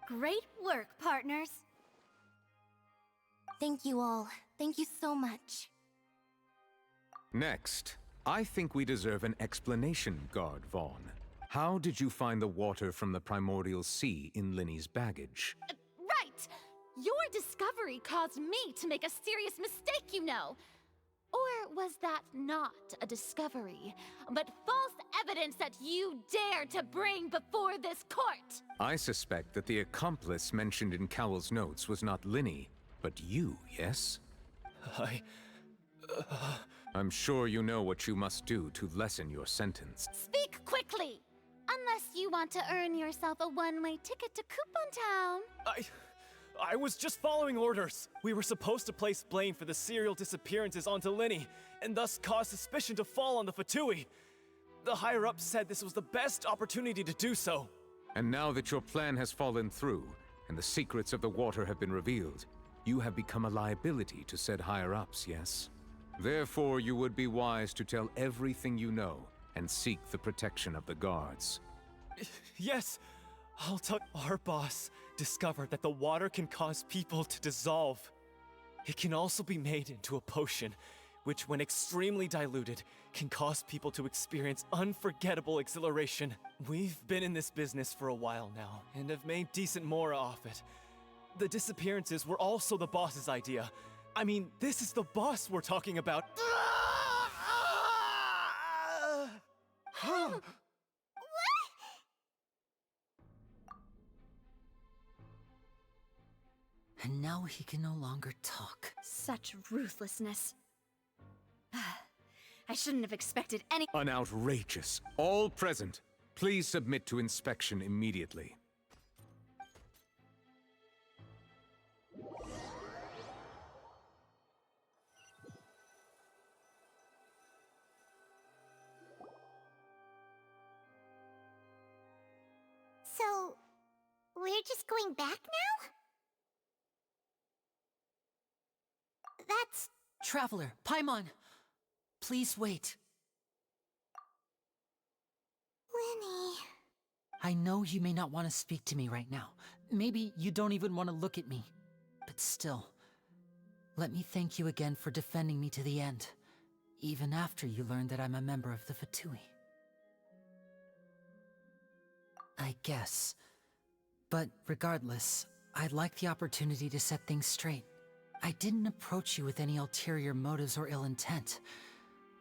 Great work, partners. Thank you all. Thank you so much. Next, I think we deserve an explanation, Guard Vaughn. How did you find the water from the primordial sea in Linny's baggage? Right! Your discovery caused me to make a serious mistake, you know. Or was that not a discovery, but false evidence that you dared to bring before this court? I suspect that the accomplice mentioned in Cowell's notes was not Linny, but you, yes? I'm sure you know what you must do to lessen your sentence. Speak quickly! Unless you want to earn yourself a one-way ticket to Coupon Town. I was just following orders. We were supposed to place blame for the serial disappearances onto Linny, and thus cause suspicion to fall on the Fatui. The higher-ups said this was the best opportunity to do so. And now that your plan has fallen through, and the secrets of the water have been revealed, you have become a liability to said higher-ups, yes? Therefore, you would be wise to tell everything you know, and seek the protection of the guards. Yes, I'll tell. Our boss discovered that the water can cause people to dissolve. It can also be made into a potion, which when extremely diluted, can cause people to experience unforgettable exhilaration. We've been in this business for a while now, and have made decent mora off it. The disappearances were also the boss's idea. I mean, this is the boss we're talking about. And now he can no longer talk. Such ruthlessness. I shouldn't have expected any— An outrageous. All present, please submit to inspection immediately. So, we're just going back now? That's... Traveler, Paimon! Please wait. Linny... I know you may not want to speak to me right now. Maybe you don't even want to look at me. But still, let me thank you again for defending me to the end, even after you learned that I'm a member of the Fatui. I guess. But regardless, I'd like the opportunity to set things straight. I didn't approach you with any ulterior motives or ill intent.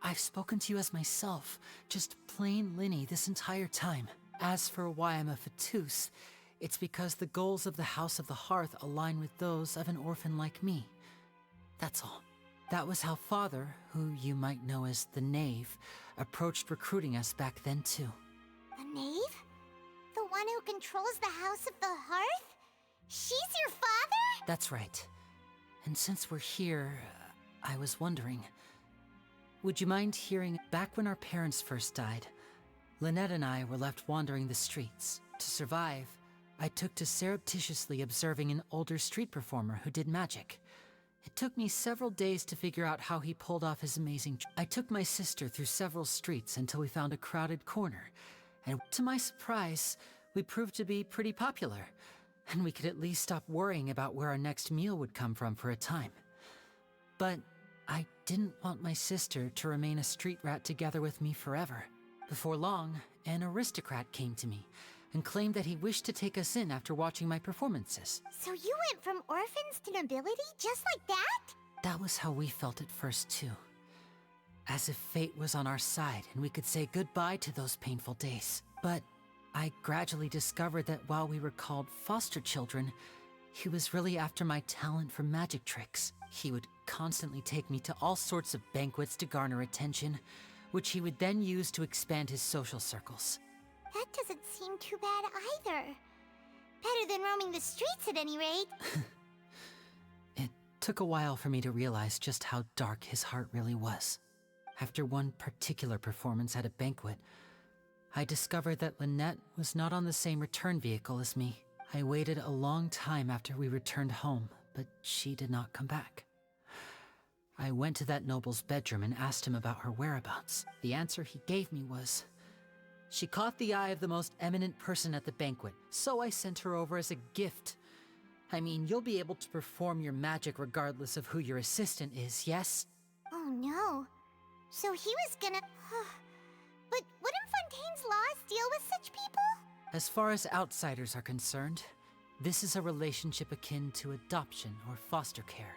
I've spoken to you as myself, just plain Linny this entire time. As for why I'm a Fatus, it's because the goals of the House of the Hearth align with those of an orphan like me. That's all. That was how Father, who you might know as the Knave, approached recruiting us back then too. The Knave? The one who controls the House of the Hearth? She's your father? That's right. And since we're here, I was wondering, would you mind hearing, back when our parents first died, Lynette and I were left wandering the streets. To survive, I took to surreptitiously observing an older street performer who did magic. It took me several days to figure out how he pulled off his amazing I took my sister through several streets until we found a crowded corner, and to my surprise, we proved to be pretty popular, and we could at least stop worrying about where our next meal would come from for a time. But I didn't want my sister to remain a street rat together with me forever. Before long, an aristocrat came to me and claimed that he wished to take us in after watching my performances. So you went from orphans to nobility just like that? That was how we felt at first too. As if fate was on our side and we could say goodbye to those painful days. But I gradually discovered that while we were called foster children, he was really after my talent for magic tricks. He would constantly take me to all sorts of banquets to garner attention, which he would then use to expand his social circles. That doesn't seem too bad either. Better than roaming the streets at any rate. It took a while for me to realize just how dark his heart really was. After one particular performance at a banquet, I discovered that Lynette was not on the same return vehicle as me. I waited a long time after we returned home, but she did not come back. I went to that noble's bedroom and asked him about her whereabouts. The answer he gave me was, She caught the eye of the most eminent person at the banquet, so I sent her over as a gift. I mean, you'll be able to perform your magic regardless of who your assistant is, yes? Oh no. So he was gonna... But wouldn't Fontaine's laws deal with such people? As far as outsiders are concerned, this is a relationship akin to adoption or foster care.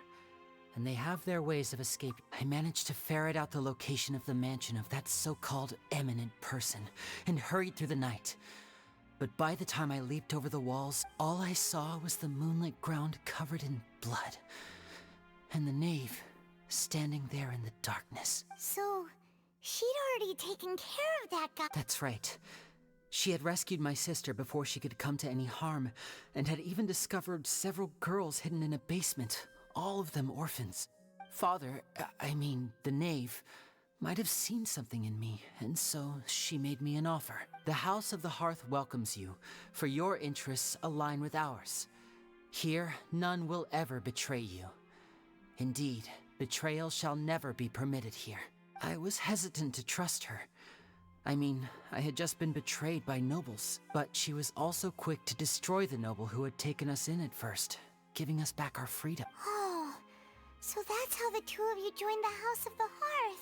And they have their ways of escape. I managed to ferret out the location of the mansion of that so-called eminent person and hurried through the night. But by the time I leaped over the walls, all I saw was the moonlit ground covered in blood. And the knave standing there in the darkness. So, she'd already taken care of that guy. That's right. She had rescued my sister before she could come to any harm, and had even discovered several girls hidden in a basement, all of them orphans. Father, I mean, the knave, might have seen something in me, and so she made me an offer. The House of the Hearth welcomes you, for your interests align with ours. Here, none will ever betray you. Indeed, betrayal shall never be permitted here. I was hesitant to trust her. I mean, I had just been betrayed by nobles, but she was also quick to destroy the noble who had taken us in at first, giving us back our freedom. Oh, so that's how the two of you joined the House of the Hearth.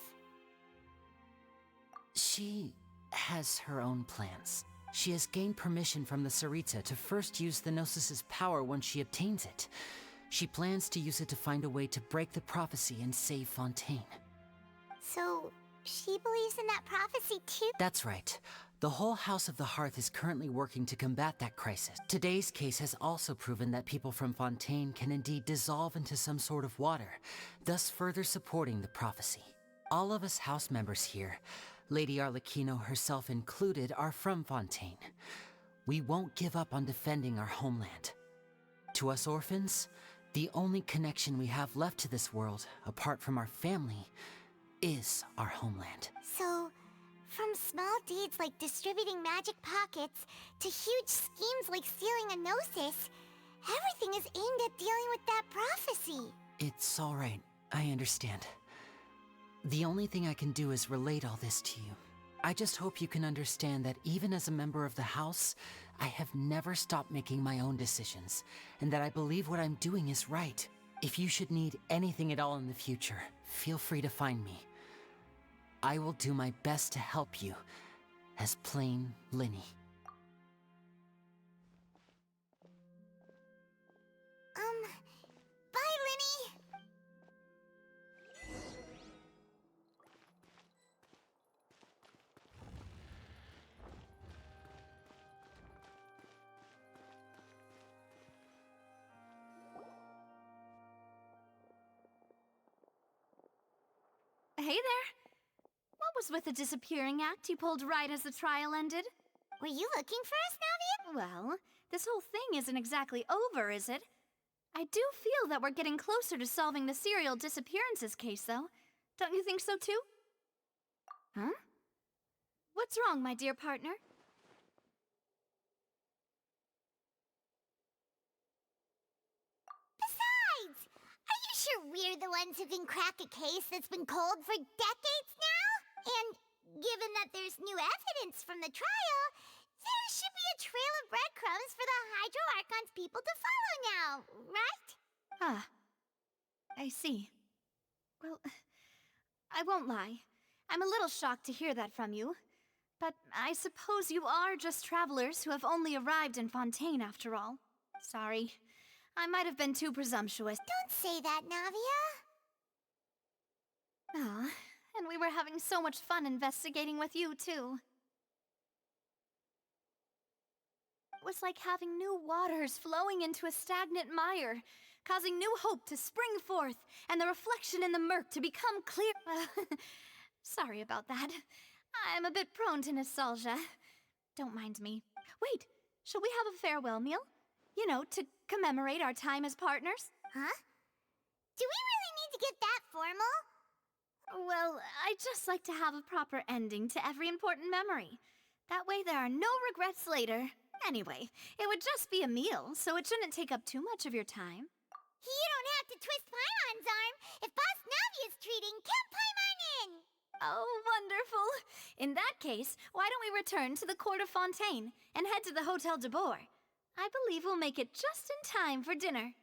She has her own plans. She has gained permission from the Tsaritsa to first use the Gnosis's power once she obtains it. She plans to use it to find a way to break the prophecy and save Fontaine. So, she believes in that prophecy too? That's right. The whole House of the Hearth is currently working to combat that crisis. Today's case has also proven that people from Fontaine can indeed dissolve into some sort of water, thus further supporting the prophecy. All of us house members here, Lady Arlecchino herself included, are from Fontaine. We won't give up on defending our homeland. To us orphans, the only connection we have left to this world, apart from our family, is our homeland. So, from small deeds like distributing magic pockets to huge schemes like stealing a Gnosis, everything is aimed at dealing with that prophecy. It's all right. I understand. The only thing I can do is relate all this to you. I just hope you can understand that even as a member of the House, I have never stopped making my own decisions, and that I believe what I'm doing is right. If you should need anything at all in the future, feel free to find me. I will do my best to help you, as plain Linny. Bye, Linny! Hey there. What was with the disappearing act you pulled right as the trial ended? Were you looking for us, Navia? Well, this whole thing isn't exactly over, is it? I do feel that we're getting closer to solving the serial disappearances case, though. Don't you think so, too? Huh? What's wrong, my dear partner? Besides, are you sure we're the ones who can crack a case that's been cold for decades now? And given that there's new evidence from the trial, there should be a trail of breadcrumbs for the Hydro Archon's people to follow now, right? Ah, I see. Well, I won't lie. I'm a little shocked to hear that from you. But I suppose you are just travelers who have only arrived in Fontaine after all. Sorry. I might have been too presumptuous. Don't say that, Navia. Ah, and we were having so much fun investigating with you, too. It was like having new waters flowing into a stagnant mire, causing new hope to spring forth, and the reflection in the murk to become clear. Sorry about that. I'm a bit prone to nostalgia. Don't mind me. Wait, shall we have a farewell meal? You know, to commemorate our time as partners? Huh? Do we really need to get that formal? Well, I'd just like to have a proper ending to every important memory. That way there are no regrets later. Anyway, it would just be a meal, so it shouldn't take up too much of your time. You don't have to twist Paimon's arm. If Boss Navia's treating, count Paimon in! Oh, wonderful. In that case, why don't we return to the Court of Fontaine and head to the Hotel de Boer? I believe we'll make it just in time for dinner.